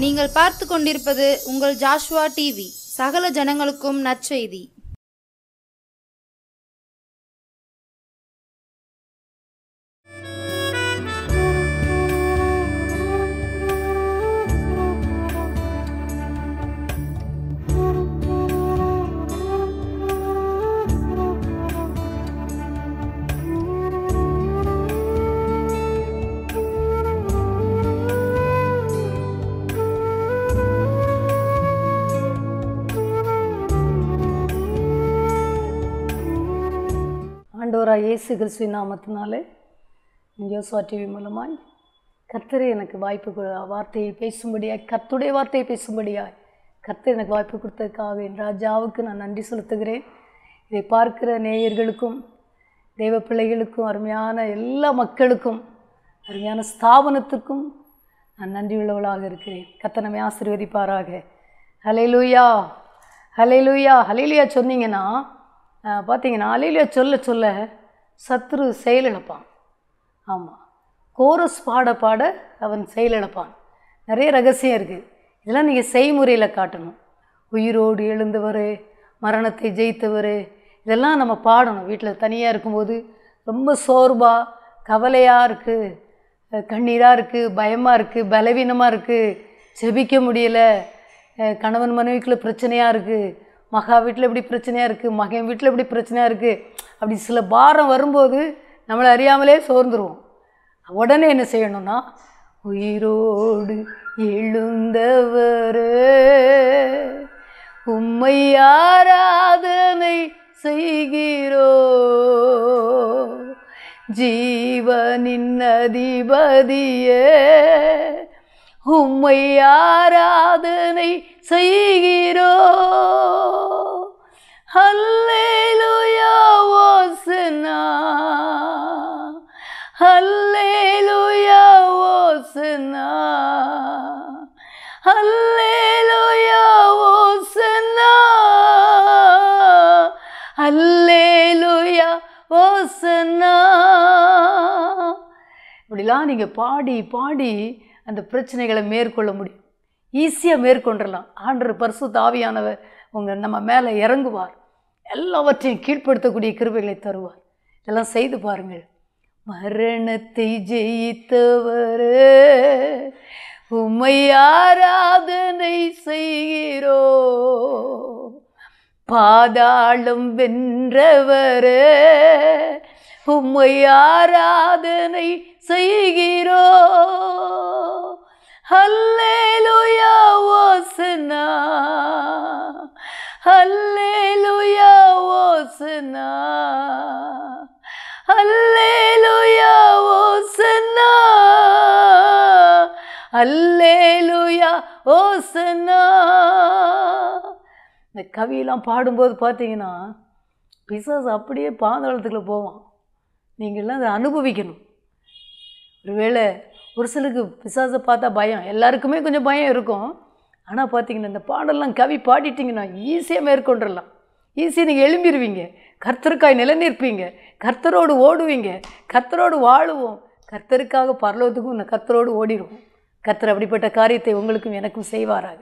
நீங்கள் பார்த்து கொண்டிருப்பது உங்கள் ஜாஷ்வா டிவி. சகல ஜனங்களுக்கும் நற்செய்தி. ஆண்டவராக இயேசு கிறிஸ்துவின் நாமத்தினாலே ஜோஸ்வா டிவி மூலமாய் கர்த்தர் எனக்கு வாய்ப்பு வார்த்தையை பேசும்படியாய், கர்த்தருடைய வார்த்தையை பேசும்படியாய் கர்த்தர் எனக்கு வாய்ப்பு கொடுத்ததுக்காக என் ராஜாவுக்கு நான் நன்றி செலுத்துகிறேன். இதை பார்க்கிற நேயர்களுக்கும் தெய்வ பிள்ளைகளுக்கும் அருமையான எல்லா மக்களுக்கும் அருமையான ஸ்தாபனத்துக்கும் நான் நன்றி உள்ளவளாக இருக்கிறேன். கர்த்தர் நம்மை ஆசீர்வதிப்பாராக. ஹல்லேலூயா, ஹல்லேலூயா, ஹல்லேலூயா சொன்னீங்கன்னா பார்த்தீங்கன்னா அலையில சொல்ல சொல்ல சத்ரு செயலிழப்பான். ஆமாம், கோரஸ் பாட பாட அவன் செயலிழப்பான். நிறைய ரகசியம் இருக்குது. இதெல்லாம் நீங்கள் செய்முறையில் காட்டணும். உயிரோடு எழுந்தவர், மரணத்தை ஜெயித்தவர், இதெல்லாம் நம்ம பாடணும். வீட்டில் தனியாக இருக்கும்போது ரொம்ப சோர்வாக கவலையாக இருக்குது, கண்ணீராக இருக்குது, பயமாக இருக்குது, பலவீனமாக இருக்குது, ஜெபிக்க முடியலை, கணவன் மனைவிக்குள்ள பிரச்சனையாக இருக்குது, மகா வீட்டில் எப்படி பிரச்சனையாக இருக்குது, மகன் வீட்டில் எப்படி பிரச்சனையாக இருக்குது, அப்படி சில பாரம் வரும்போது நம்மளை அறியாமலே சோர்ந்துருவோம். உடனே என்ன செய்யணும்னா, உயிரோடு எழுந்தவர் உம்மை ஆராதனை செய்கிறோ, ஜீவனின் அதிபதியே உம்மை ஆராதனை செய்கிறோ, ஹல்லேலூயா ஓசன்னா, ஹல்லேலூயா ஓசன்னா, ஹல்லேலூயா ஓசன்னா, ஹல்லேலூயா ஓசன்னா. இப்படிலாம் நீங்கள் பாடி பாடி அந்த பிரச்சனைகளை மேற்கொள்ள முடியும். ஈஸியாக மேற்கொண்டுடலாம். ஆண்டவர் பரிசுத்த ஆவியானவர் நம்ம மேலே இறங்குவார், எல்லாவற்றையும் கீழ்ப்படுத்தக்கூடிய கிருபைகளை தருவார். இதெல்லாம் செய்து பாருங்கள். மரணத்தை ஜெயித்தவர் உம்மை ஆராதனை செய்கிறோ, பாதாளம் வென்றவர் உம்மை ஆராதனை செய்கிறோ, ஹல்லேலூயா ஓசன்னா, ஹல்லேலூயா ஓசன்னா, ஹல்லேலூயா ஓசன்னா, ஹல்லேலூயா ஓசன்னா. இந்த கவியெல்லாம் பாடும்போது பார்த்தீங்கன்னா பிசாசு அப்படியே பாதாளத்துக்குள்ளே போவான். நீங்கள்லாம் அதை அனுபவிக்கணும். ஒருவேளை ஒரு சிலருக்கு பிசாசை பார்த்தா பயம், எல்லாருக்குமே கொஞ்சம் பயம் இருக்கும். ஆனால் பார்த்தீங்கன்னா இந்த பாடலாம் கவி பாடிட்டிங்கன்னா ஈஸியாக மேற்கொண்டுடலாம். ஈஸியாக நீங்கள் எழும்பிடுவீங்க, கர்த்தருக்காய் நிலைநிற்பீங்க, கர்த்தரோடு ஓடுவீங்க, கர்த்தரோடு வாழுவோம், கர்த்தருக்காக பரலோகத்துக்கும் கர்த்தரோடு ஓடிடுவோம். கர்த்தர் அப்படிப்பட்ட காரியத்தை உங்களுக்கும் எனக்கும் செய்வாராக.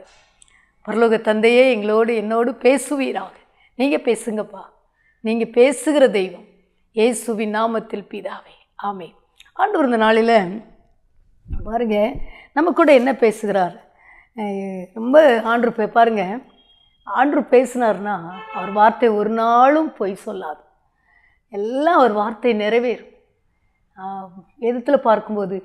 பரலோக தந்தையே, எங்களோடு என்னோடு பேசுவீராக. நீங்கள் பேசுங்கப்பா, நீங்கள் பேசுகிற தெய்வம். இயேசுவின் நாமத்தில் பிதாவே, ஆமென். ஆண்டவர் இந்த நாளில் பாருங்க நம்ம கூட என்ன பேசுகிறார். ரொம்ப ஆண்டவர் பாருங்க, ஆண்டவர் பேசினார்னா அவர் வார்த்தை ஒரு நாளும் பொய் சொல்லாது. எல்லாம் அவர் வார்த்தை நிறைவேறும். வேதத்தில் பார்க்கும்போது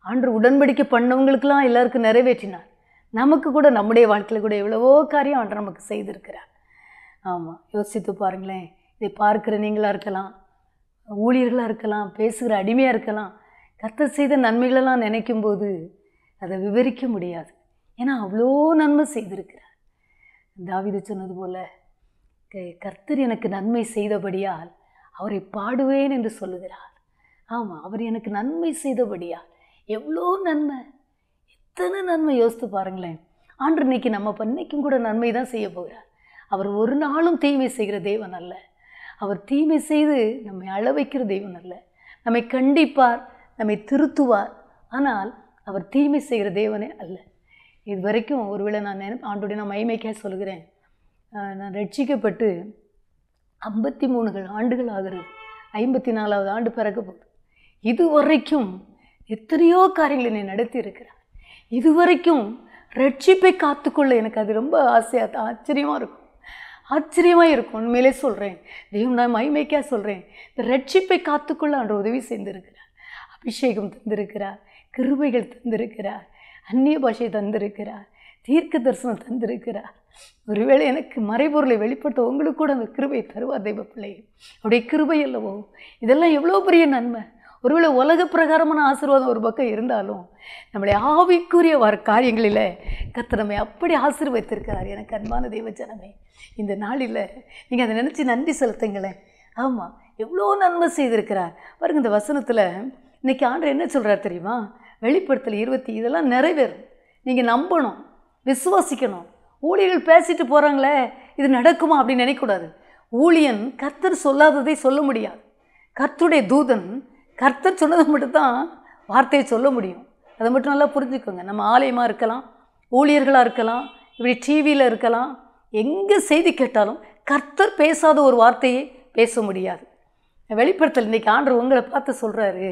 ஆண்டவர் உடன்படிக்கை பண்ணவங்களுக்கெல்லாம் எல்லாருக்கும் நிறைவேற்றினார். நமக்கு கூட நம்முடைய வாழ்க்கையில் கூட எவ்வளவோ காரியம் ஆண்டவர் நமக்கு செய்திருக்கிறார். ஆமாம், யோசித்து பாருங்களேன். இதை பார்க்குற நீங்களாக இருக்கலாம், ஊழியர்களாக இருக்கலாம், பேசுகிற அடிமையாக இருக்கலாம். கர்த்தர் செய்த நன்மைகளெல்லாம் நினைக்கும்போது அதை விவரிக்க முடியாது. ஏன்னா அவ்வளோ நன்மை செய்திருக்கிறார். தாவீது சொன்னது போல், கர்த்தர் எனக்கு நன்மை செய்தபடியால் அவரை பாடுவேன் என்று சொல்லுகிறார். ஆமாம், அவர் எனக்கு நன்மை செய்தபடியால் எவ்வளோ நன்மை, எத்தனை நன்மை யோசித்து பாருங்களேன். ஆண்டவர் இன்னைக்கு நம்ம இன்னைக்கும் கூட நன்மை தான் செய்ய போகிறார். அவர் ஒரு நாளும் தீமை செய்கிற தெய்வன் அல்ல. அவர் தீமை செய்து நம்மை அழ வைக்கிற தெய்வன் அல்ல. நம்மை கண்டிப்பார், நம்மை திருத்துவார். ஆனால் அவர் தீமை செய்கிற தேவனே அல்ல. இது வரைக்கும் ஒருவேளை நான் ஆண்டோடைய நான் மைமைக்கே சொல்கிறேன், நான் ரட்சிக்கப்பட்டு 53 ஆண்டுகள் ஆகிறது, 54வது ஆண்டு பிறக்க போகுது. இதுவரைக்கும் எத்தனையோ காரியங்களை என்னை நடத்தி இருக்கிறார். இதுவரைக்கும் ரட்சிப்பை காத்துக்கொள்ள எனக்கு அது ரொம்ப ஆசையாக ஆச்சரியமாக இருக்கும், ஆச்சரியமாக இருக்கும். உண்மையிலே சொல்கிறேன், தெய்வம் நான் மைமைக்கா சொல்கிறேன், இந்த ரட்சிப்பை காத்துக்கொள்ள ஆண்டவர் உதவி செய்திருக்கிறார். அபிஷேகம் தந்திருக்கிறார், கிருபைகள் தந்திருக்கிறார், அந்நிய பாஷை தந்திருக்கிறார், தீர்க்க தரிசனம் தந்திருக்கிறார். ஒருவேளை எனக்கு மறைபொருளை வெளிப்படுத்த உங்களுக்கு கூட அந்த கிருபை தருவார் தெய்வ பிள்ளையை. அவருடைய கிருபை அல்லவோ இதெல்லாம் எவ்வளோ பெரிய நன்மை. ஒருவேளை உலக பிரகாரமான ஆசீர்வாதம் ஒரு பக்கம் இருந்தாலும் நம்முடைய ஆவிக்குரிய காரியங்களில் கர்த்தர் நம்மை அப்படி ஆசீர்வதித்திருக்கிறார். எனக்கு அன்பான தெய்வ ஜனமே, இந்த நாளில் நீங்கள் அதை நினச்சி நன்றி செலுத்துங்களேன். ஆமாம், எவ்வளோ நன்மை செய்திருக்கிறார் பாருங்கள். இந்த வசனத்தில் இன்றைக்கி ஆண்டவர் என்ன சொல்கிறார் தெரியுமா? வெளிப்படுத்தல் 20 இதெல்லாம் நிறைவேறும். நீங்கள் நம்பணும், விசுவாசிக்கணும். ஊழியர்கள் பேசிட்டு போகிறாங்களே இது நடக்குமா அப்படின்னு நினைக்கக்கூடாது. ஊழியன் கர்த்தர் சொல்லாததை சொல்ல முடியாது. கர்த்தருடைய தூதன் கர்த்தர் சொன்னதை மட்டும்தான் வார்த்தையை சொல்ல முடியும். அதை மட்டும் நல்லா புரிஞ்சுக்கோங்க. நம்ம ஆலயமாக இருக்கலாம், ஊழியர்களாக இருக்கலாம், இப்படி டிவியில் இருக்கலாம், எங்கே செய்தி கேட்டாலும் கர்த்தர் பேசாத ஒரு வார்த்தையை பேச முடியாது. வெளிப்படுத்தல் இன்றைக்கி ஆண்டவர் உங்களை பார்த்து சொல்கிறாரு,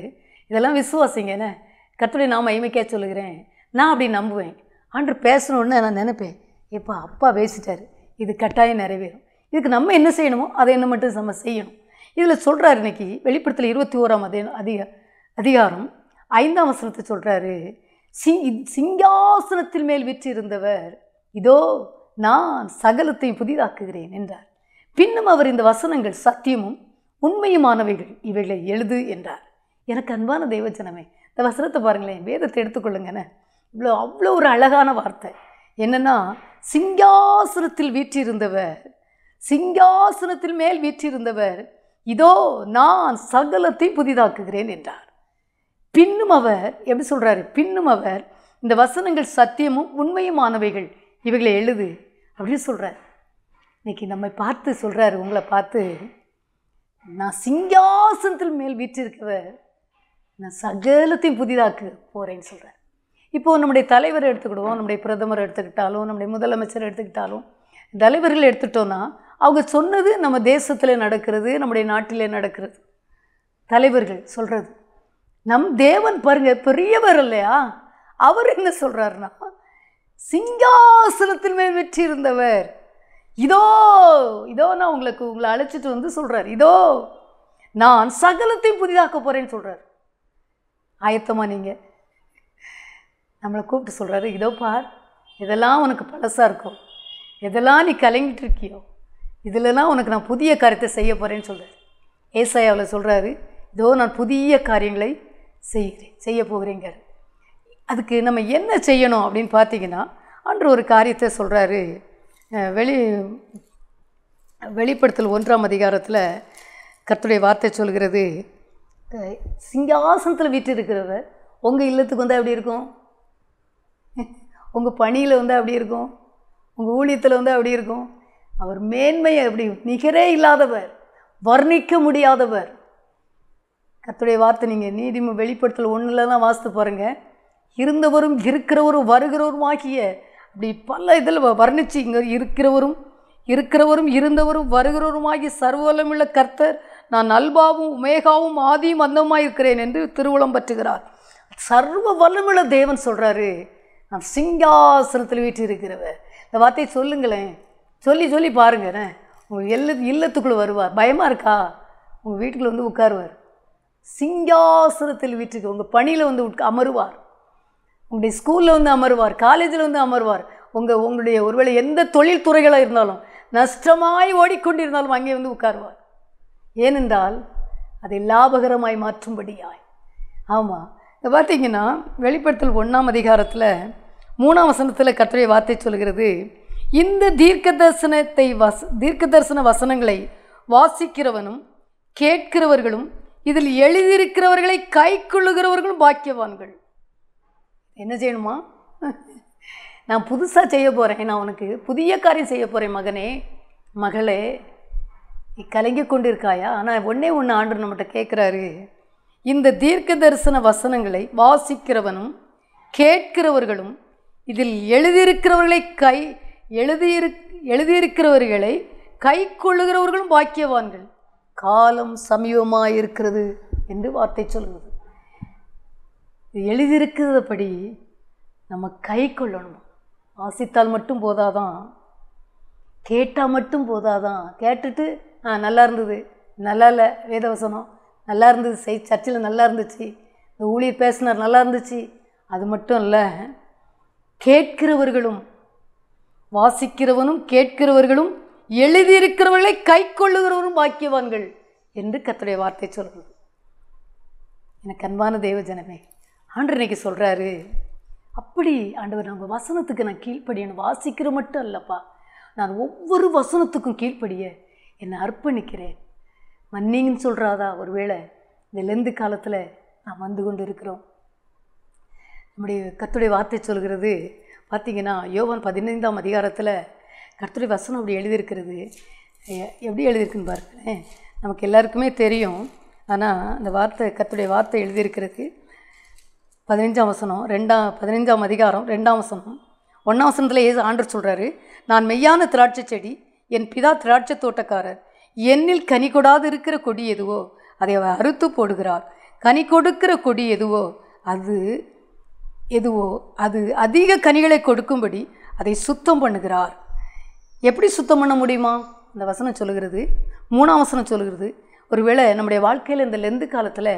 இதெல்லாம் விசுவாசிங்கண்ணே. கர்த்தருடைய நான் மைமைக்கே சொல்லுகிறேன், நான் அப்படி நம்புவேன். ஆண்டவர் பேசணுன்னு நான் நினைப்பேன், எப்போ அப்பா பேசிட்டார், இது கட்டாயம் நிறைவேறும். இதுக்கு நம்ம என்ன செய்யணுமோ அதை என்ன மட்டும் நம்ம செய்யணும். இதில் சொல்கிறார் இன்றைக்கி வெளிப்படுத்தல் 21ஆம் அதிகாரம் 5ஆம் வசனத்தை சொல்கிறாரு, சிங்காசனத்தில் மேல் வீற்றிருந்தவர் இதோ நான் சகலத்தையும் புதிதாக்குகிறேன் என்றார். பின்னும் அவர் இந்த வசனங்கள் சத்தியமும் உண்மையுமானவைகள், இவைகளை எழுது என்றார். எனக்கு அன்பான தெய்வஜனமே, இந்த வசனத்தை பாருங்களேன், வேதத்தை எடுத்துக்கொள்ளுங்கண்ணே. அவ்வளோ ஒரு அழகான வார்த்தை. என்னென்னா, சிங்காசனத்தில் வீற்றிருந்தவர், சிங்காசனத்தில் மேல் வீற்றிருந்தவர் இதோ நான் சகலத்தை புதிதாக்குகிறேன் என்றார். பின்னும் அவர் எப்படி சொல்கிறாரு? பின்னும் அவர் இந்த வசனங்கள் சத்தியமும் உண்மையுமானவைகள், இவைகளை எழுது அப்படின்னு சொல்கிறார். இன்றைக்கி நம்மை பார்த்து சொல்கிறாரு, உங்களை பார்த்து, நான் சிங்காசனத்தில் மேல் வீற்றிருக்கவர், நான் சகலத்தையும் புதிதாக்க போகிறேன்னு சொல்கிறார். இப்போது நம்முடைய தலைவரை எடுத்துக்கிடுவோம், நம்முடைய பிரதமரை எடுத்துக்கிட்டாலும், நம்முடைய முதலமைச்சரை எடுத்துக்கிட்டாலும், தலைவர்கள் எடுத்துட்டோன்னா அவங்க சொன்னது நம்ம தேசத்தில் நடக்கிறது, நம்முடைய நாட்டிலே நடக்கிறது. தலைவர்கள் சொல்கிறது. நம் தேவன் பாருங்கள் பெரியவர் இல்லையா? அவர் என்ன சொல்கிறாருன்னா, சிங்காசனத்தில் மேல் வெற்றியிருந்தவர் இதோ இதோ நான் உங்களை அழைச்சிட்டு வந்து சொல்கிறார், இதோ நான் சகலத்தையும் புதிதாக்க போகிறேன்னு சொல்கிறார். ஆயத்தமாக நீங்கள் நம்மளை கூப்பிட்டு சொல்கிறாரு, இதோ பார், இதெல்லாம் உனக்கு பழசாக இருக்கும், இதெல்லாம் நீ கலங்கிட்டு இருக்கியோ, இதிலலாம் உனக்கு நான் புதிய காரியத்தை செய்ய போகிறேன்னு சொல்கிறார். ஏசாயாவில் சொல்கிறாரு, இதோ நான் புதிய காரியங்களை செய்ய போகிறேங்க. அதுக்கு நம்ம என்ன செய்யணும் அப்படின்னு பார்த்தீங்கன்னா, அன்று ஒரு காரியத்தை சொல்கிறாரு. வெளிப்படுத்தல் 1ஆம் அதிகாரத்தில் கர்த்தருடைய வார்த்தை சொல்கிறது, சிங்காசனத்தில் வீற்றிருக்கிறவர் உங்கள் இல்லத்துக்கு வந்தால் எப்படி இருக்கும், உங்கள் பணியில் வந்தால் அப்படி இருக்கும், உங்கள் ஊழியத்தில் வந்தால் அப்படி இருக்கும். அவர் மேன்மையை அப்படி நிகரே இல்லாதவர், வர்ணிக்க முடியாதவர். கர்த்தருடைய வார்த்தை நீங்கள் வெளிப்படுத்தல் 1 தான் வாசித்து பாருங்கள். இருந்தவரும் இருக்கிறவரும் வருகிறவரும் ஆகிய அப்படி பல இதில் வர்ணித்து, இங்கே இருக்கிறவரும் இருந்தவரும் வருகிறவரும் ஆகிய சர்வவல்லமையுள்ள கர்த்தர், நான் அல்பாவும் உமேகாவும் ஆதியும் அந்தமாக இருக்கிறேன் என்று திருவுளம் பற்றுகிறார். சர்வ வல்லமையுள்ள தேவன் சொல்கிறாரு, நான் சிங்காசனத்தில் வீற்றிருக்கிறவர். இந்த வார்த்தையை சொல்லுங்களேன், சொல்லி பாருங்கண்ணே. உங்கள் இல்லத்துக்குள்ளே வருவார். பயமாக இருக்கா? உங்கள் வீட்டுக்குள்ளே வந்து உட்காருவார். சிங்காசனத்தில் வீட்டுக்கு உங்கள் பணியில் வந்து அமருவார். உங்களுடைய ஸ்கூலில் வந்து அமருவார், காலேஜில் வந்து அமருவார். உங்களுடைய ஒருவேளை எந்த தொழில் துறைகளாக இருந்தாலும், நஷ்டமாய் ஓடிக்கொண்டிருந்தாலும் அங்கே வந்து உட்காருவார். ஏனென்றால் அதை லாபகரமாய் மாற்றும்படியாய். ஆமாம், இதை பார்த்தீங்கன்னா வெளிப்படுத்தல் 1ஆம் அதிகாரத்தில் 3ஆம் வசனத்தில் கர்த்தருடைய வார்த்தை சொல்கிறது, இந்த தீர்க்க தரிசன வசனங்களை வாசிக்கிறவனும் கேட்கிறவர்களும் இதில் எழுதியிருக்கிறவர்களை கை கொள்ளுகிறவர்களும் பாக்கியவான்கள். என்ன செய்யணுமா? நான் புதுசாக செய்ய போகிறேன், நான் உனக்கு புதிய காரியம் செய்ய போகிறேன் மகனே மகளே, நீ கலங்கி கொண்டு இருக்காயா? ஆனால் ஒன்றே ஆண்டவர் நம்மகிட்ட கேட்குறாரு, இந்த தீர்க்க தரிசன வசனங்களை வாசிக்கிறவனும் கேட்கிறவர்களும் இதில் எழுதியிருக்கிறவர்களை கை கொள்ளுகிறவர்களும் பாக்கியவான்கள், காலம் சமீபமாக இருக்கிறது என்று வார்த்தை சொல்லுவது. இது எழுதியிருக்கிறபடி நம்ம கை கொள்ளணும். வாசித்தால் மட்டும் போதாதான், கேட்டால் மட்டும் போதாதான். கேட்டுட்டு நல்லா இருந்தது, நல்லா இல்லை வேதவசனம், நல்லா இருந்தது, சர்ச்சில் நல்லா இருந்துச்சு, இந்த ஊழியர் பேசினார் நல்லா இருந்துச்சு, அது மட்டும் இல்லை. கேட்கிறவர்களும், வாசிக்கிறவனும் கேட்கிறவர்களும் எழுதியிருக்கிறவர்களை கை கொள்ளுகிறவரும் பாக்கியவான்கள் என்று கர்த்தருடைய வார்த்தை சொல்கிறது. எனக்கு அன்பான தேவ ஜனமே, ஆண்டவர் இன்னைக்கு சொல்கிறாரு, அப்படி ஆண்டவர் நம்ம வசனத்துக்கு நான் கீழ்ப்படியணும். வாசிக்கிற மட்டும் அல்லப்பா, நான் ஒவ்வொரு வசனத்துக்கும் கீழ்ப்படிய என்னை அர்ப்பணிக்கிறேன். மன்னிங்கன்னு சொல்கிறாதா? ஒருவேளை இந்த லெந்து காலத்தில் நான் வந்து கொண்டு இருக்கிறோம். நம்முடைய கர்த்தருடைய வார்த்தை சொல்கிறது பார்த்திங்கன்னா, யோவான் 15ஆம் அதிகாரத்தில் கர்த்தருடைய வசனம் அப்படி எழுதியிருக்கிறது. எப்படி எழுதியிருக்குன்னு பாருங்களேன். நமக்கு எல்லாருக்குமே தெரியும், ஆனால் அந்த வார்த்தை கர்த்தருடைய வார்த்தை எழுதியிருக்கிறது 15ஆம் வசனம் 15ஆம் அதிகாரம் 2ஆம் வசனம் 1ஆம் வசனத்தில் ஆண்டவர் சொல்கிறாரு, நான் மெய்யான திராட்சை செடி, என் பிதா திராட்சை தோட்டக்காரர். என்னில் கனி கொடாது இருக்கிற கொடி எதுவோ அதை அவர் அறுத்து போடுகிறார். கனி கொடுக்கிற கொடி எதுவோ அது அதிக கனிகளை கொடுக்கும்படி அதை சுத்தம் பண்ணுகிறார். எப்படி சுத்தம் பண்ண முடியுமா? இந்த வசனம் சொல்லுகிறது. 3ஆம் வசனம் சொல்லுகிறது, ஒருவேளை நம்முடைய வாழ்க்கையில் இந்த லெந்து காலத்தில்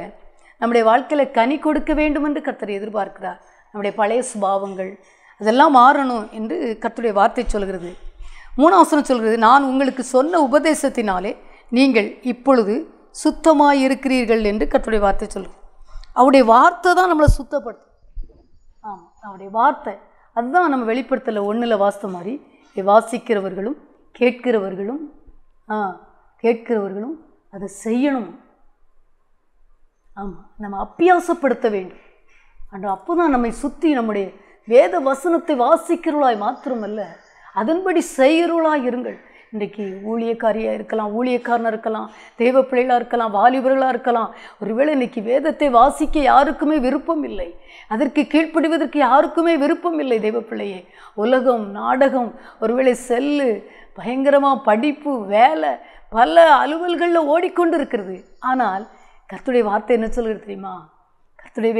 நம்முடைய வாழ்க்கையில் கனி கொடுக்க வேண்டும் என்று கர்த்தர் எதிர்பார்க்கிறார். நம்முடைய பழைய சுபாவங்கள் அதெல்லாம் மாறணும் என்று கர்த்தருடைய வார்த்தை சொல்கிறது. 3ஆம் வசனம் சொல்கிறது, நான் உங்களுக்கு சொன்ன உபதேசத்தினாலே நீங்கள் இப்பொழுது சுத்தமாக இருக்கிறீர்கள் என்று கர்த்தருடைய வார்த்தை சொல்கிறது. அவருடைய வார்த்தை தான் நம்மளை சுத்தப்படுத்தும். ஆமாம், அவருடைய வார்த்தை அதுதான் நம்ம வெளிப்படுத்தலை 1 வாசித்த மாதிரி வாசிக்கிறவர்களும் கேட்கிறவர்களும் அதை செய்யணும். ஆமாம், நம்ம அப்பியாசப்படுத்த வேண்டும். அன்று அப்போ தான் நம்மை சுற்றி நம்முடைய வேத வசனத்தை வாசிக்கிறவளாய் மாத்திரமல்ல, அதன்படி செய்கிறவளாய் இருங்கள். இன்றைக்கு ஊழியக்காரியாக இருக்கலாம், ஊழியக்காரனாக இருக்கலாம், தெய்வ பிள்ளைகளாக இருக்கலாம், வாலிபர்களாக இருக்கலாம். ஒருவேளை இன்றைக்கி வேதத்தை வாசிக்க யாருக்குமே விருப்பம் இல்லை, அதற்கு கீழ்ப்படிவதற்கு யாருக்குமே விருப்பம் இல்லை. தெய்வ பிள்ளையே, உலகம், நாடகம், ஒருவேளை செல்லு, பயங்கரமாக படிப்பு, வேலை, பல அலுவல்களில் ஓடிக்கொண்டு இருக்கிறது. ஆனால் கர்த்தருடைய வார்த்தை என்ன சொல்கிறது தெரியுமா? கர்த்தருடைய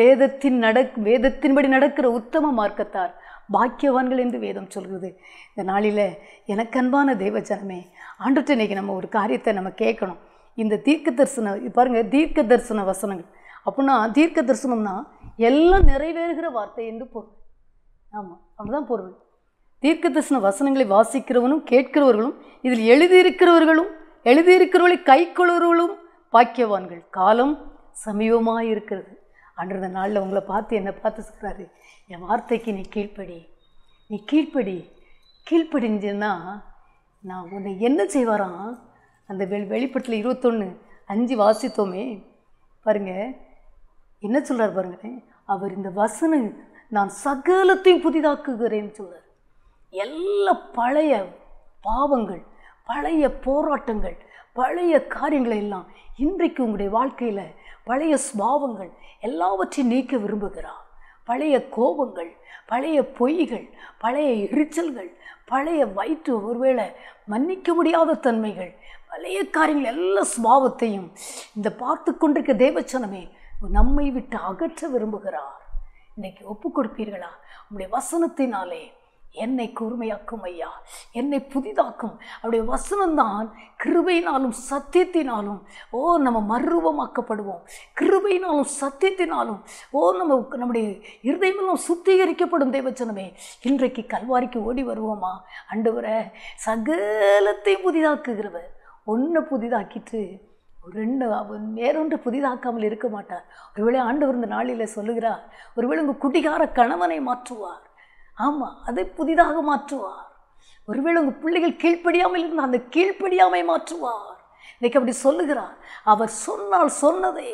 வேதத்தின்படி நடக்கிற உத்தம மார்க்கத்தார் பாக்கியவான்கள் என்று வேதம் சொல்கிறது. இந்த நாளில் எனக்கு அன்பான தேவ ஜனமே, ஆண்டவர்கிட்ட இன்றைக்கி நம்ம ஒரு காரியத்தை நம்ம கேட்கணும். இந்த தீர்க்க தரிசனம் பாருங்கள், தீர்க்க தரிசன வசனங்கள் அப்படின்னா, தீர்க்க தரிசனம்னா எல்லாம் நிறைவேறுகிற வார்த்தை என்று பொருள். ஆமாம், அப்படிதான் பொருள். தீர்க்க தரிசன வசனங்களை வாசிக்கிறவனும் கேட்கிறவர்களும் இதில் எழுதியிருக்கிறவர்களை கை கொள்கிறவர்களும் பாக்கியவான்கள், காலம் சமீபமாக இருக்கிறது. அன்றைய நாளில் உங்களை பார்த்து என்னை பார்த்து சொல்கிறாரு, என் வார்த்தைக்கு நீ கீழ்ப்படிஞ்சுன்னா நான் உன்னை என்ன செய்வாராம்? அந்த வெளிப்படத்தில் 21:5 வாசித்தோமே பாருங்கள், என்ன சொல்கிறார் பாருங்களேன். அவர் இந்த வசனம் நான் சகலத்தையும் புதிதாக்குகிறேன்னு சொல்கிறார். எல்லா பழைய பாவங்கள், பழைய போராட்டங்கள், பழைய காரியங்களை எல்லாம் இன்றைக்கு உங்களுடைய வாழ்க்கையில் பழைய சுபாவங்கள் எல்லாவற்றையும் நீக்க விரும்புகிறார். பழைய கோபங்கள், பழைய பொய்கள், பழைய எரிச்சல்கள், பழைய வயிற்று ஒருவேளை மன்னிக்க முடியாத தன்மைகள், பழைய காரியங்கள் எல்லா சுபாவத்தையும் இந்த பார்த்து கொண்டிருக்க தேவச்சனமே நம்மை விட்டு அகற்ற விரும்புகிறார். இன்றைக்கி ஒப்பு கொடுப்பீர்களா? உங்களுடைய வசனத்தினாலே என்னை கூர்மையாக்கும் ஐயா, என்னை புதிதாக்கும். அவருடைய வசனம்தான் கிருபையினாலும் சத்தியத்தினாலும் நம்ம மறுரூபமாக்கப்படுவோம். கிருபையினாலும் சத்தியத்தினாலும் நம்முடைய இருதயமெல்லாம் சுத்திகரிக்கப்படும். தேவச்சனமே, இன்றைக்கு கல்வாரிக்கு ஓடி வருவோமா? ஆண்டவரே, சகலத்தையும் புதிதாக்குகிறவர் ஒன்றை புதிதாக்கிட்டு வேறொன்று புதிதாக்காமல் இருக்க மாட்டார். ஒருவேளை ஆண்டவர் இந்த நாளில் சொல்லுகிறார், ஒருவேளை உங்கள் குடிகார கணவனை மாற்றுவார். ஆமாம், அதை புதிதாக மாற்றுவார். ஒருவேளை உங்கள் பிள்ளைகள் கீழ்ப்படியாமல் இருந்தால் அந்த கீழ்ப்படியாமை மாற்றுவார். இன்றைக்கு அப்படி சொல்லுகிறார். அவர் சொன்னால் சொன்னதை,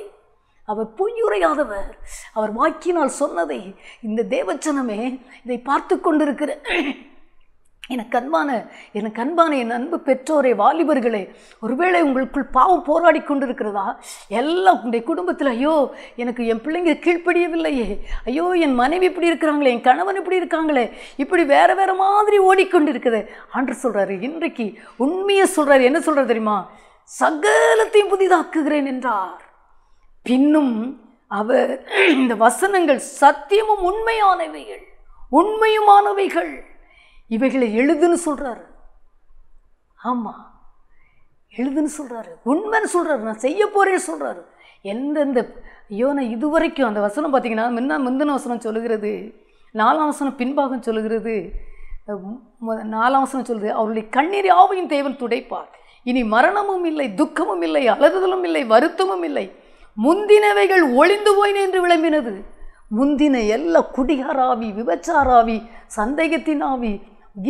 அவர் பொய்யுரையாதவர். அவர் வாக்கினால் சொன்னதை இந்த தேவச்சனமே, இதை பார்த்து கொண்டிருக்கிற எனக்கு அன்பான என் அன்பு பெற்றோரே, வாலிபர்களே, ஒருவேளை உங்களுக்குள் பாவம் போராடி கொண்டிருக்கிறதா? எல்லாம் உங்களுடைய குடும்பத்தில், ஐயோ எனக்கு என் பிள்ளைங்க கீழ்ப்படியவில்லையே, ஐயோ என் மனைவி இப்படி இருக்கிறாங்களே, என் கணவன் இப்படி இருக்காங்களே, இப்படி வேறு வேறு மாதிரி ஓடிக்கொண்டு இருக்குது. ஆண்டவர் சொல்கிறாரு, இன்றைக்கு உண்மையை சொல்கிறார். என்ன சொல்கிறார் தெரியுமா? சகலத்தையும் புதிதாக்குகிறேன் என்றார். பின்னும் அவர் இந்த வசனங்கள் சத்தியமும் உண்மையுமானவைகள், இவைகளை எழுதுன்னு சொல்கிறாரு. ஆமாம், எழுதுன்னு சொல்கிறாரு, உண்மைன்னு சொல்கிறாரு, நான் செய்ய போகிறேன்னு சொல்கிறாரு. எந்தெந்த நான் இதுவரைக்கும் அந்த வசனம் பார்த்தீங்கன்னா, முந்தின வசனம் சொல்லுகிறது, 4ஆம் வசனம் பின்பாகம் சொல்லுகிறது. 4ஆம் வசனம் சொல்லுது, அவருடைய கண்ணீர் யாவையும் தேவன் துடைப்பார், இனி மரணமும் இல்லை, துக்கமும் இல்லை, அலறுதலும் இல்லை, வருத்தமும் இல்லை, முந்தினவைகள் ஒளிந்து போயின என்று விளம்பினது. முந்தின எல்லா குடிகாராவி, விபச்சாராவி, சந்தேகத்தின் ஆவி,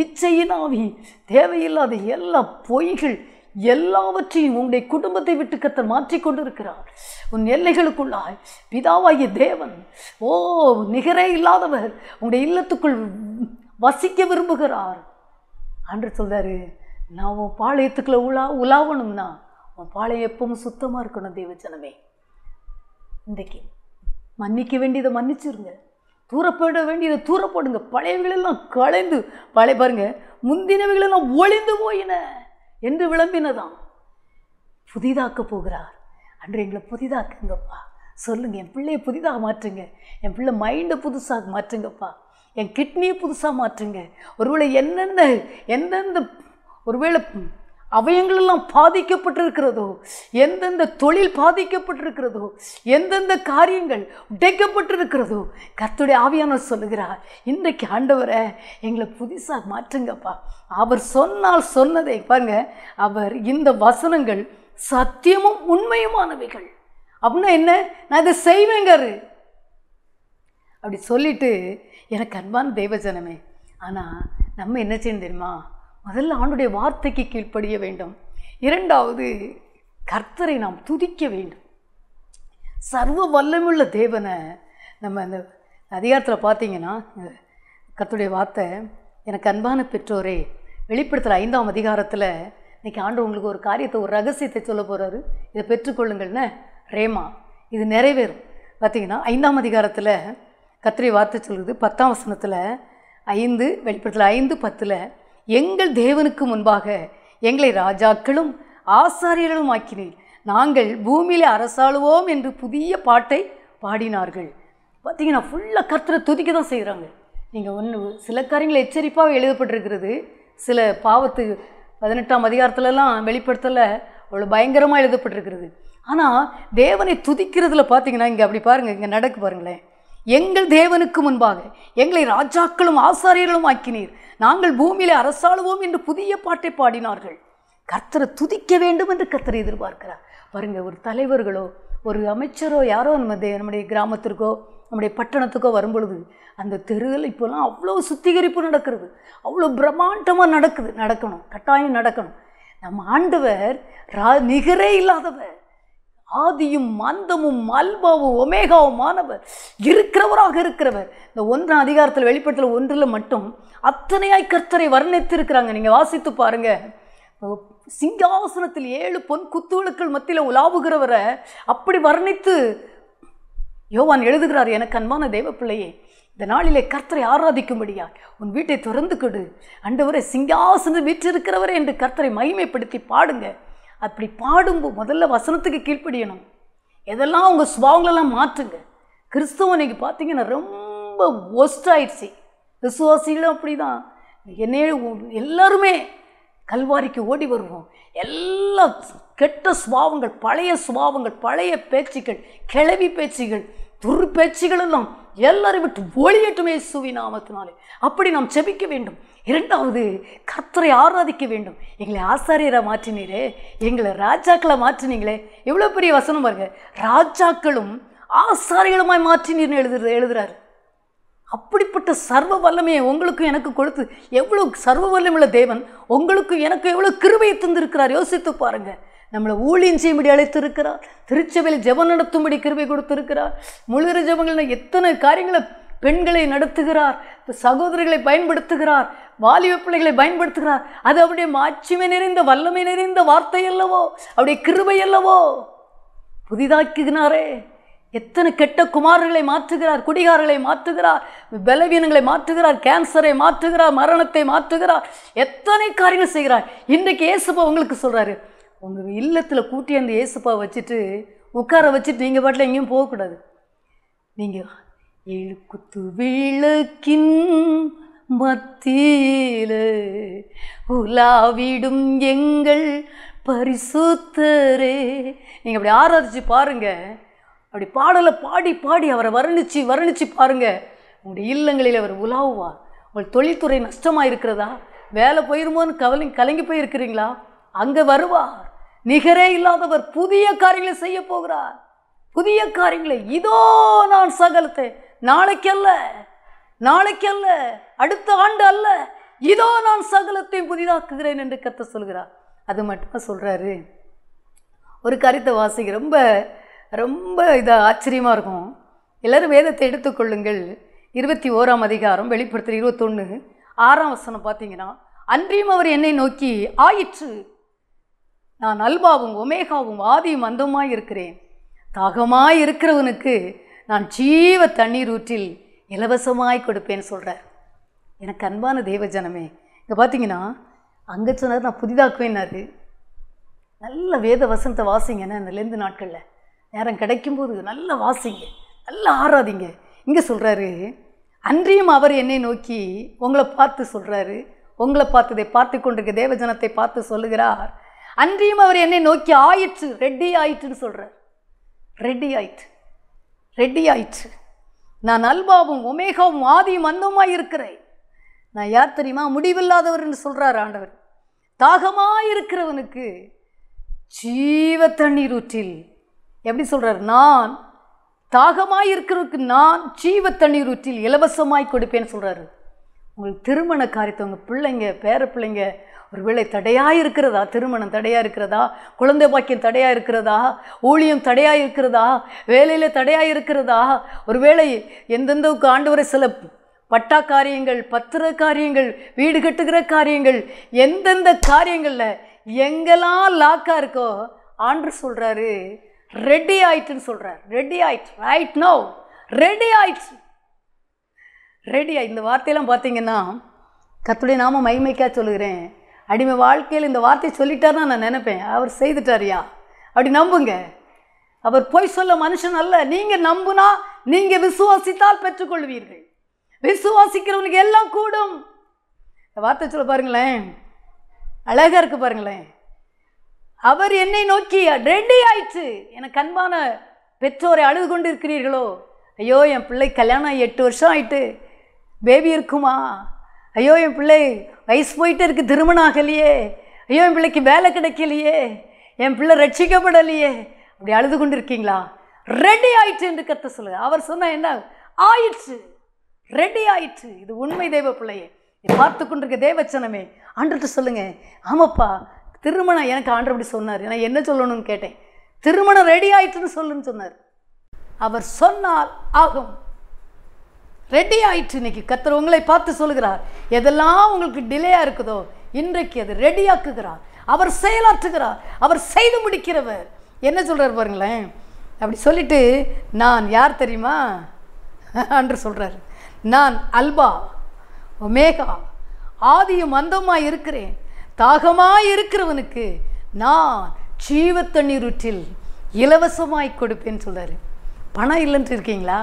இச்சையின் ஆவி, தேவையில்லாத எல்லா பொய்கள் எல்லாவற்றையும் உங்களுடைய குடும்பத்தை விட்டு கர்த்தர் மாற்றிக்கொண்டு இருக்கிறார். உன் எல்லைகளுக்குள்ளாய் பிதாவாகிய தேவன், நிகரே இல்லாதவர், உங்களுடைய இல்லத்துக்குள் வசிக்க விரும்புகிறார். அன்று சொல்றாரு, நான் உன் பாளையத்துக்குள்ள உலாவணும்னா உன் பாளையம் எப்பவும் சுத்தமாக இருக்கணும். தேவஜனமே, இன்றைக்கு மன்னிக்க வேண்டியதை மன்னிச்சிருங்க, தூரப்பட வேண்டியதை தூரப்படுங்க. பழையவைகளெல்லாம் களைந்து, பாருங்க, முந்தினவைகளெல்லாம் ஒளிந்து போயின என்று விளம்பினதான். புதிதாக்க போகிறார். அன்று எங்களை புதிதாக்குங்கப்பா. சொல்லுங்க, என் பிள்ளையை புதிதாக மாற்றுங்க, என் பிள்ளை மைண்டை புதுசாக மாற்றுங்கப்பா, என் கிட்னியை புதுசாக மாற்றுங்க. ஒருவேளை எந்தெந்த ஒருவேளை அவயங்களெல்லாம் பாதிக்கப்பட்டிருக்கிறதோ, எந்தெந்த தொழில் பாதிக்கப்பட்டிருக்கிறதோ, எந்தெந்த காரியங்கள் உடைக்கப்பட்டிருக்கிறதோ, கர்த்தருடைய ஆவியானவர் சொல்லுகிறார், இன்றைக்கு ஆண்டவரை எங்களை புதுசாக மாற்றுங்கப்பா. அவர் சொன்னதை பாருங்க, அவர் இந்த வசனங்கள் சத்தியமும் உண்மையுமானவைகள். அப்படின்னா என்ன? நான் இதை செய்வேங்காரு. அப்படி சொல்லிட்டு, எனக்கு அன்பான தேவஜனமே, ஆனால் நம்ம என்ன செய்யணும் தெரியுமா? முதல்ல ஆண்டுடைய வார்த்தைக்கு கீழ்ப்படிய வேண்டும். இரண்டாவது, கர்த்தரை நாம் துதிக்க வேண்டும். சர்வ வல்லமுள்ள தேவனை நம்ம அந்த அதிகாரத்தில் பார்த்தீங்கன்னா, கர்த்தருடைய வார்த்தை, எனக்கு அன்பான பெற்றோரே, வெளிப்படுத்தல் 5ஆம் அதிகாரத்தில் இன்றைக்கி ஆண்டு உங்களுக்கு ஒரு காரியத்தை, ஒரு ரகசியத்தை சொல்ல போகிறாரு. இதை பெற்றுக்கொள்ளுங்கள்னு ரேமா, இது நிறைவேறும். பார்த்தீங்கன்னா 5ஆம் அதிகாரத்தில் கர்த்தருடைய வார்த்தை சொல்லுது, 10ஆம் வசனத்தில் 5, வெளிப்படுத்தல் 5:10, எங்கள் தேவனுக்கு முன்பாக எங்களை ராஜாக்களும் ஆசாரியர்களும் ஆக்கினீர், நாங்கள் பூமியிலே அரசாளுவோம் என்று புதிய பாட்டை பாடினார்கள். பார்த்தீங்கன்னா ஃபுல்லாக கர்த்தரை துதிக்க தான் செய்கிறாங்க. நீங்கள் சில காரியங்கள் எச்சரிப்பாக எழுதப்பட்டிருக்கிறது, சில பாவத்து 18ஆம் அதிகாரத்துலலாம் வெளிப்படுத்தல அவ்வளோ பயங்கரமாக எழுதப்பட்டிருக்கிறது. ஆனால் தேவனை துதிக்கிறதுல பார்த்தீங்கன்னா, இங்கே அப்படி பாருங்கள், இங்கே நடக்கு பாருங்களேன். எங்கள் தேவனுக்கு முன்பாக எங்களை ராஜாக்களும் ஆசாரியர்களும் ஆக்கினீர், நாங்கள் பூமியிலே அரசாளுவோம் என்று புதிய பாட்டை பாடினார்கள். கர்த்தரை துதிக்க வேண்டும் என்று கர்த்தரை எதிர்பார்க்கிறார். பாருங்கள், ஒரு தலைவர்களோ ஒரு அமைச்சரோ யாரோ நம்முடைய கிராமத்திற்கோ நம்முடைய பட்டணத்துக்கோ வரும்பொழுது அந்த தெருவில் இப்போலாம் அவ்வளோ சுத்திகரிப்பு நடக்கிறது, அவ்வளோ பிரம்மாண்டமாக நடக்கணும், கட்டாயம் நடக்கணும். நம்ம ஆண்டவர் நிகரே இல்லாதவர், ஆதியும் அந்தமும் அல்பாவும் ஒமேகாவுமானவர், இருக்கிறவராக இருக்கிறவர். இந்த 1ஆம் அதிகாரத்தில் வெளிப்படுத்தல் 1 மட்டும் அத்தனையாய் கர்த்தரை வர்ணித்திருக்கிறாங்க. நீங்கள் வாசித்து பாருங்க. சிங்காசனத்தில் 7 பொன் குத்துவிளக்குகள் மத்தியில் உலாவுகிறவரை அப்படி வர்ணித்து யோவான் எழுதுகிறார். எனக்கு அன்பான தேவ பிள்ளையே, இந்த நாளிலே கர்த்தரை ஆராதிக்கும்படியா உன் வீட்டை திறந்து கொடு, ஆண்டவரே சிங்காசனம் வீற்றிருக்கிறவரே என்று கர்த்தரை மகிமைப்படுத்தி பாடுங்க. அப்படி பாடும்போது முதல்ல வசனத்துக்கு கீழ்ப்படியணும். எதெல்லாம் உங்கள் சுபாவங்களெல்லாம் மாற்றுங்க. கிறிஸ்துவ இன்னைக்கு பார்த்தீங்கன்னா ரொம்ப ஒஸ்டாயிடுச்சு. விசுவாசிகளும் அப்படி தான். எல்லாருமே கல்வாரிக்கு ஓடி வருவோம். எல்லா கெட்ட சுபாவங்கள், பழைய சுபாவங்கள், பழைய பேச்சுக்கள், கிளவி பேச்சுகள், துரு பேச்சுகள் எல்லாம் எல்லாரும் விட்டு ஒளியட்டுமே இயேசுவின் நாமத்தினாலே. அப்படி நாம் செபிக்க வேண்டும். இரண்டாவது, கர்த்தரை ஆராதிக்க வேண்டும். எங்களை ஆசாரியராக மாற்றினீரே, எங்களை ராஜாக்களை மாற்றினீங்களே. எவ்வளோ பெரிய வசனம் பாருங்க. ராஜாக்களும் ஆசாரியர்களுமாய் மாற்றினீர்னு எழுதுறாரு. அப்படிப்பட்ட சர்வ வல்லமையை உங்களுக்கும் எனக்கு கொடுத்து, எவ்வளோ சர்வ வல்லமுள்ள தேவன் உங்களுக்கும் எனக்கு எவ்வளோ கிருபையை தந்திருக்கிறார். யோசித்து பாருங்கள். நம்மளை ஊழியம் செய்யும்படி அழைத்திருக்கிறார். திருச்சபையில் ஜெபம் நடத்தும்படி கிருபை கொடுத்திருக்கிறார். முழுகிற ஜெபங்கள்னா எத்தனை காரியங்களை பெண்களை நடத்துகிறார், சகோதரிகளை பயன்படுத்துகிறார், வாலிப பிள்ளைகளை பயன்படுத்துகிறார். அது அவருடைய மாட்சிமை நிறைந்த வல்லமை நிறைந்த வார்த்தை அல்லவோ, அவருடைய கிருபை அல்லவோ. புதிதாக்குகிறாரே, எத்தனை கெட்ட குமாரர்களை மாற்றுகிறார், குடிகாரர்களை மாற்றுகிறார், பலவீனங்களை மாற்றுகிறார், கேன்சரை மாற்றுகிறார், மரணத்தை மாற்றுகிறார், எத்தனை காரியங்கள் செய்கிறார். இன்றைக்கு இயேசுப்பா உங்களுக்கு சொல்கிறாரு, உங்கள் இல்லத்தில் கூட்டி அந்த இயேசுப்பா வச்சுட்டு உட்கார வச்சுட்டு நீங்கள் பாட்டில் எங்கேயும் போகக்கூடாது. நீங்கள் 7 குத்து விளக்கின் மத்தியில் உலாவிடும் எங்கள் பரிசுத்தரே. நீங்கள் அப்படி ஆராதிச்சு பாருங்கள், அப்படி பாடலை பாடி பாடி அவரை வர்ணிச்சு பாருங்கள். உங்களுடைய இல்லங்களில் அவர் உலாவுவார். உங்கள் தொழில்துறை நஷ்டமாக இருக்கிறதா, வேலை போயிருமோன்னு கலங்கி போயிருக்கிறீங்களா, அங்கே வருவார். நிகரே இல்லாதவர் புதிய காரியங்களை செய்ய போகிறார். புதிய காரியங்களை, இதோ நான் சகலத்தை, நாளைக்கல்ல அடுத்த ஆண்டு அல்ல, இதோ நான் சகலத்தையும் புதிதாக்குகிறேன் என்று கர்த்தர் சொல்கிறார். அது மட்டும் சொல்கிறாரு. ஒரு காரியத்தை வாசிக்க ரொம்ப ரொம்ப இதாக ஆச்சரியமாக இருக்கும். எல்லோரும் வேதத்தை எடுத்துக்கொள்ளுங்கள். 21ஆம் அதிகாரம், வெளிப்படுத்தல் 21 6ஆம் வசனம் பார்த்தீங்கன்னா, அன்றியும் அவர் என்னை நோக்கி, ஆயிற்று, நான் அல்பாவும் ஒமேகாவும் ஆதியும் அந்தமாய் இருக்கிறேன். தாகமாய் இருக்கிறவனுக்கு நான் ஜீவ தண்ணீர் ஊற்றில் இலவசமாய் கொடுப்பேன்னு சொல்கிறார். எனக்கு அன்பான தேவ ஜனமே, இங்கே பார்த்தீங்கன்னா அங்கே சொன்னார் நான் புதிதாக்குவேன்னாரு. நல்ல வேத வசனத்தை வாசிங்கன்னு இந்த லெந்து நாட்களில் நேரம் கிடைக்கும்போது நல்லா வாசிங்க, நல்லா ஆராதிங்க. இங்கே சொல்கிறாரு, அன்றியும் அவர் என்னை நோக்கி, உங்களை பார்த்து சொல்கிறாரு, உங்களை பார்த்ததை பார்த்து கொண்டிருக்க தேவஜனத்தை பார்த்து சொல்லுகிறார். அன்றியும் அவர் என்னை நோக்கி, ஆயிற்று, ரெடி ஆயிற்றுன்னு சொல்கிறார். ரெடி ஆயிற்று, நான் அல்பாவும் ஒமேகாவும் ஆதியும் அந்தமாய் இருக்கிறேன். நான் யார் தெரியுமா? முடிவில்லாதவர்னு சொல்கிறார் ஆண்டவர். தாகமாக இருக்கிறவனுக்கு ஜீவ தண்ணீர் ஊற்றில், எப்படி சொல்கிறார்? நான் தாகமாய் இருக்கிறவருக்கு நான் ஜீவ தண்ணீர் ஊற்றில் இலவசமாய் கொடுப்பேன்னு சொல்கிறாரு. உங்களுக்கு திருமண காரியத்தை, உங்கள் பிள்ளைங்க பேர பிள்ளைங்க ஒருவேளை தடையாக இருக்கிறதா, திருமணம் தடையாக இருக்கிறதா, குழந்தை பாக்கியம் தடையாக இருக்கிறதா, ஊழியம் தடையாக இருக்கிறதா, வேலையில் தடையாக இருக்கிறதா, ஒருவேளை எந்தெந்தவுக்கு ஆண்டவரை சில பட்டா காரியங்கள், பத்திர காரியங்கள், வீடு கட்டுகிற காரியங்கள், எந்தெந்த காரியங்களில் எங்கெல்லாம் லாக்காக இருக்கோ ஆண்டவர் சொல்கிறாரு ரெடி ஆயிட்டுன்னு சொல்கிறார். ரெடி ஆயிட்டு, ரைட் நோ, ரெடி ஆயிடுச்சு. இந்த வார்த்தையெல்லாம் பார்த்தீங்கன்னா கர்த்தருடைய நாம மகிமைக்காக சொல்லுகிறேன். அடிமை வாழ்க்கையில் இந்த வார்த்தையை சொல்லிட்டாருன்னா நான் நினைப்பேன், அவர் செய்துட்டாரியா, அப்படி நம்புங்க. அவர் பொய் சொல்ல மனுஷன் அல்ல. நீங்கள் நம்புனா, நீங்கள் விசுவாசித்தால் பெற்றுக்கொள்வீர்கள். விசுவாசிக்கிறவனுக்கு எல்லாம் கூடும். இந்த வார்த்தை சொல்ல பாருங்களேன், அழகாக இருக்கு பாருங்களேன். அவர் என்னை நோக்கி ரெடி ஆயிடுச்சு. எனக்கு அன்பான பெற்றோரை அழுது கொண்டு இருக்கிறீர்களோ, ஐயோ என் பிள்ளை கல்யாணம் 8 வருஷம் ஆயிட்டு, பேபி இருக்குமா, ஐயோ என் பிள்ளை வயசு போயிட்டே இருக்குது, திருமணம் ஆகலையே, ஐயோ என் பிள்ளைக்கு வேலை கிடைக்கலையே, என் பிள்ளை ரட்சிக்கப்படலையே, அப்படி அழுது கொண்டு இருக்கீங்களா? ரெடி ஆயிடுச்சு என்று கர்த்தர் சொல்லுங்க. அவர் சொன்னால் என்ன ஆயிடுச்சு, ரெடி ஆயிடுச்சு. இது உண்மை தேவ பிள்ளையே, இது பார்த்து கொண்டிருக்க தேவச்சனமே, ஆண்டர்கிட்ட சொல்லுங்க, ஆமாப்பா திருமணம் எனக்கு ஆண்டர் அப்படி சொன்னார். நான் என்ன சொல்லணும்னு கேட்டேன். திருமணம் ரெடி ஆயிட்டுன்னு சொல்லுன்னு சொன்னார். அவர் சொன்னால் ஆகும். ரெடி ஆயிட்டு. இன்னைக்கு கர்த்தர் உங்களை பார்த்து சொல்லுகிறார், எதெல்லாம் உங்களுக்கு டிலேயாக இருக்குதோ இன்றைக்கு அது ரெடியாக்குகிறார். அவர் செயலாற்றுகிறார், அவர் செய்து முடிக்கிறவர். என்ன சொல்கிறார் பாருங்களேன். அப்படி சொல்லிட்டு, நான் யார் தெரியுமா என்று சொல்கிறார். நான் அல்பா ஒமேகா ஆதியும் அந்தமாய் இருக்கிறேன். தாகமாய் இருக்கிறவனுக்கு நான் ஜீவ தண்ணீர் ஊற்றில் இலவசமாய் கொடுப்பேன்னு சொல்கிறாரு. பணம் இல்லைன்ட்டு இருக்கீங்களா?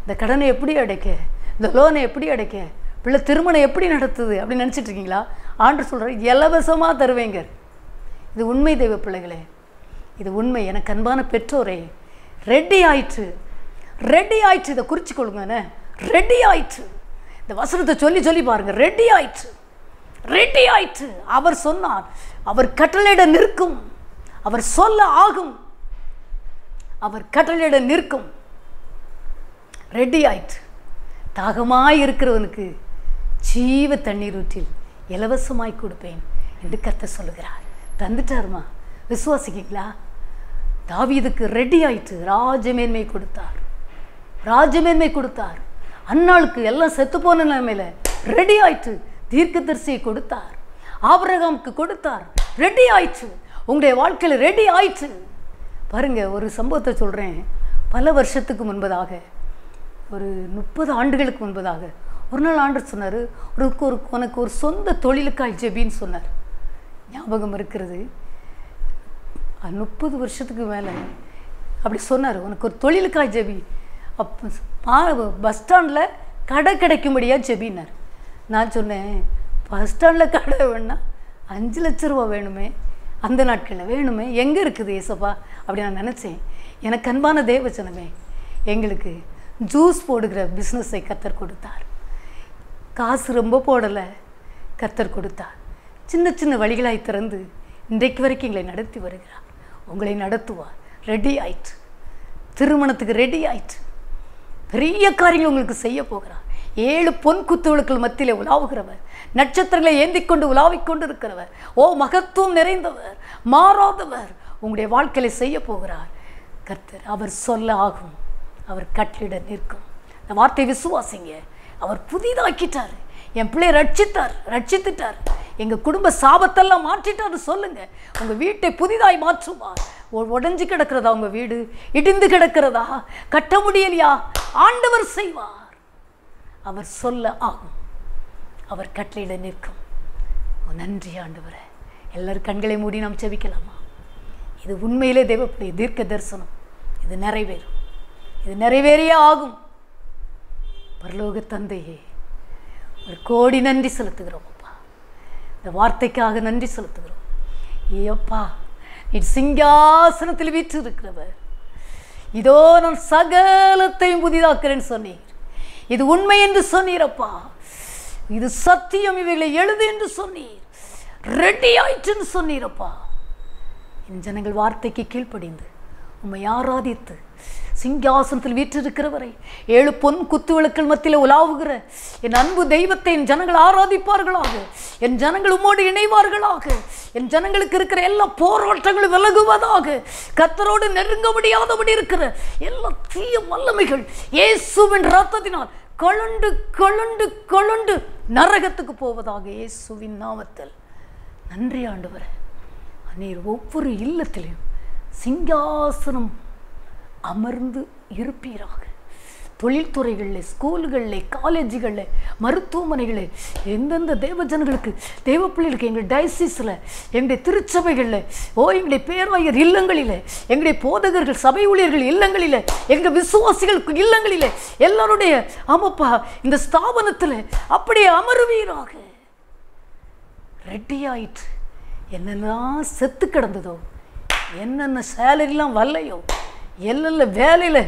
இந்த கடனை எப்படி அடைக்க, இந்த லோனை எப்படி அடைக்க, பிள்ளை திருமணம் எப்படி நடத்துது அப்படின்னு நினச்சிட்டு இருக்கீங்களா? ஆண்டவர் சொல்கிறார், இலவசமாக தருவேங்க. இது உண்மை தெய்வ பிள்ளைகளே, இது உண்மை. எனக்கு அன்பான பெற்றோரே, ரெடி ஆயிற்று. இதை குறித்து கொள்ளுங்கண்ணே. ரெடி ஆயிற்று. இந்த வசனத்தை சொல்லி பாருங்கள். ரெடி ஆயிற்று. அவர் சொன்னார், அவர் கட்டளையிட நிற்கும், அவர் சொல்ல ஆகும், அவர் கட்டளையிட நிற்கும். ரெடி ஆயிற்று. தாகமாய் இருக்கிறவனுக்கு ஜீவ தண்ணீர் ஊற்றில் இலவசமாய் கொடுப்பேன் என்று கர்த்தர் சொல்லுகிறார். தந்துட்டாருமா? விசுவாசிக்கீங்களா? தாவீதுக்கு ரெடி ஆயிற்று. ராஜமேன்மை கொடுத்தார். அன்னாளுக்கு எல்லாம் செத்து போன நிலைமையில ரெடி ஆயிற்று. தீர்க்கதரிசியை கொடுத்தார், ஆபிரகாமுக்கு கொடுத்தார், ரெடி ஆயிற்று. உங்களுடைய வாழ்க்கையில் ரெடி ஆயிற்று. பாருங்க, ஒரு சம்பவத்தை சொல்கிறேன். பல வருஷத்துக்கு முன்பதாக, ஒரு 30 ஆண்டுகளுக்கு முன்பதாக ஒரு நாள் ஆண்டவர் சொன்னார், உனக்கு ஒரு சொந்த தொழிலுக்காய் ஜெபின்னு சொன்னார். ஞாபகம் இருக்கிறது. 30 வருஷத்துக்கு மேலே அப்படி சொன்னார், உனக்கு ஒரு தொழிலுக்காய் ஜெபி. அப்போ பஸ் ஸ்டாண்டில் கடை கிடைக்கும்படியாக ஜெபினார். நான் சொன்னேன், பஸ் ஸ்டாண்டில் கடை வேணும்னா 5 லட்ச ரூபா வேணுமே, அந்த நாட்களில் வேணுமே, எங்கே இருக்குது ஏசப்பா அப்படி நான் நினச்சேன். எனக்கு அன்பான தேவச்சனமே, எங்களுக்கு ஜூஸ் போடுகிற பிஸ்னஸை கர்த்தர் கொடுத்தார். காசு ரொம்ப போடலை, கர்த்தர் கொடுத்தார். சின்ன சின்ன வழிகளாய் திறந்து இன்றைக்கு வரைக்கும் எங்களை நடத்தி வருகிறார். உங்களை நடத்துவார். ரெடி ஆயிற்று. திருமணத்துக்கு ரெடி ஆயிற்று. பெரிய காரியங்கள் உங்களுக்கு செய்ய போகிறார். 7 பொன் குத்துவிளக்குகள் மத்தியில் உலாவுகிறவர், நட்சத்திரங்களை ஏந்தி கொண்டு உலாவிக் கொண்டு இருக்கிறவர், மகத்துவம் நிறைந்தவர், மாறாதவர் உங்களுடைய வாழ்க்கையில செய்ய போகிறார் கர்த்தர். அவர் சொல்ல ஆகும், அவர் கட்டளிட நிற்கும். இந்த வார்த்தை விசுவாசிங்க. அவர் புதிதாக்கிட்டார். என் பிள்ளையை ரட்சித்துட்டார். எங்கள் குடும்ப சாபத்தெல்லாம் மாற்றிட்டாரு சொல்லுங்க. உங்கள் வீட்டை புதிதாய் மாற்றுவார். உடைஞ்சு கிடக்கிறதா உங்கள் வீடு? இடிந்து கிடக்கிறதா? கட்ட முடியலையா? ஆண்டவர் செய்வார். அவர் சொல்ல ஆகும், அவர் கட்டளையிட நிற்கும். நன்றி ஆண்டவரே. எல்லாரும் கண்களை மூடி நாம் ஜெபிக்கலாமா? இது உண்மையிலே தேவனுடைய தீர்க்க தரிசனம். இது நிறைவேறும். இது நிறைவேறியே ஆகும். பரலோக தந்தையே, ஒரு கோடி நன்றி செலுத்துகிறோம் அப்பா. இந்த வார்த்தைக்காக நன்றி செலுத்துகிறோம். ஏப்பா, நீ சிங்காசனத்தில் வீற்று இருக்கிறவர். இதோ நான் சகலத்தையும் புதிதாக்குறேன்னு சொன்னீர். இது உண்மை என்று சொன்னீரப்பா. இது சத்தியம், இவைகளை எழுது என்று சொன்னீர். ரெடி ஆயிற்றுன்னு சொன்னீரப்பா. என் ஜனங்கள் வார்த்தைக்கு கீழ்ப்படிந்து உம்மை ஆராதித்து சிங்காசனத்தில் வீற்றிருக்கிறவரை 7 பொன் குத்துவிளக்குகள் மத்தியில் உலாவுகிற என் அன்பு தெய்வத்தை என் ஜனங்கள் ஆராதிப்பார்களாக. என் ஜனங்கள் உம்மோடு இணைவார்களாக. என் ஜனங்களுக்கு இருக்கிற எல்லா போராட்டங்களும் விலகுவதாக. கர்த்தரோடு நெருங்க முடியாதபடி இருக்கிற எல்லா தீய வல்லமைகள் இயேசுவின் இரத்தத்தினால் கொழுண்டு கொழுண்டு கொழுண்டு நரகத்துக்கு போவதாக இயேசுவின் நாமத்தில். நன்றி ஆண்டவரே. நீர் ஒவ்வொரு இல்லத்திலையும் சிங்காசனம் அமர்ந்து இருப்பீராக. தொழில்துறைகளில், ஸ்கூல்களில், காலேஜுகளில், மருத்துவமனைகளில், எந்தெந்த தேவஜனங்களுக்கு, தேவ பிள்ளைகளுக்கு, எங்கள் டயசிஸில், எங்களுடைய திருச்சபைகளில், எங்களுடைய பேராயர் இல்லங்களில், எங்களுடைய போதகர்கள் சபை ஊழியர்கள் இல்லங்களில், எங்கள் விசுவாசிகளுக்கு இல்லங்களில், எல்லாருடைய ஆமாப்பா இந்த ஸ்தாபனத்தில் அப்படியே அமருவீராக. ரெடி ஆயிற்று. என்னெல்லாம் செத்து கிடந்ததோ, என்னென்ன சேலரிலாம் வரலையோ, எல்லா வேலையில்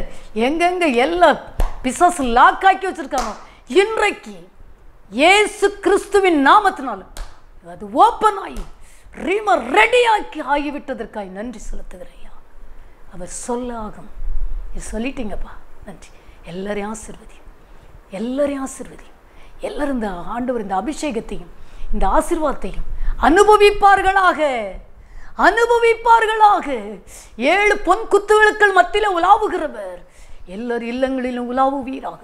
எங்கெங்க எல்லாம் பிசாசு லாக் ஆக்கி வச்சிருக்காங்க, இன்றைக்கு இயேசு கிறிஸ்துவின் நாமத்தினால அது ஓப்பன் ஆகி ரீமர் ரெடி ஆகிவிட்டதற்காக நன்றி செலுத்துகிறையா. அவர் சொல்ல ஆகும். சொல்லிட்டீங்கப்பா, நன்றி. எல்லாரையும் ஆசீர்வதியும், எல்லாரையும் ஆசீர்வதியும். எல்லாரும் இந்த ஆண்டவர் இந்த அபிஷேகத்தையும் இந்த ஆசீர்வாதத்தையும் அனுபவிப்பார்களாக. 7 பொன் குத்துவிளக்குகள் மத்தியில் உலாவுகிறவர் எல்லார் இல்லங்களிலும் உலாவுவீராக.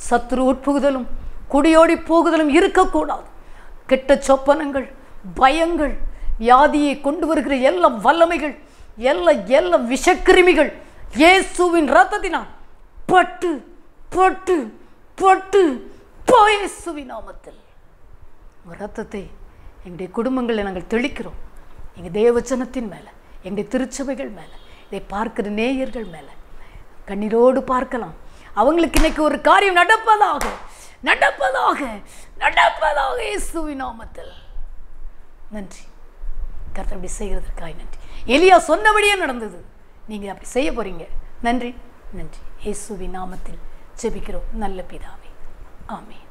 சத்துரு உட்புகுதலும் குடியோடி போகுதலும் இருக்கக்கூடாது. கெட்ட சொப்பனங்கள், பயங்கள், வியாதியை கொண்டு வருகிற எல்லா வல்லமைகள், எல்லா விஷக்கிருமிகள் இயேசுவின் இரத்தத்தினால் பட்டு பட்டு பட்டு இயேசுவின் நாமத்தில் இரத்தத்தை எங்களுடைய குடும்பங்களில் நாங்கள் தெளிக்கிறோம். எங்கள் தேவச்சனத்தின் மேலே, எங்களுடைய திருச்சபைகள் மேலே, இதை பார்க்கிற நேயர்கள் மேலே கண்ணீரோடு பார்க்கலாம். அவங்களுக்கு இன்னைக்கு ஒரு காரியம் நடப்பதாக நடப்பதாக நடப்பதாக இயேசுவின் நாமத்தில். நன்றி கர்த்தர், அப்படி செய்கிறதற்காக நன்றி. எலியா சொன்னபடியே நடந்தது. நீங்கள் அப்படி செய்ய போறீங்க. நன்றி நன்றி. இயேசுவின் நாமத்தில் ஜெபிக்கிறோம் நல்ல பிதாவே. ஆமென்.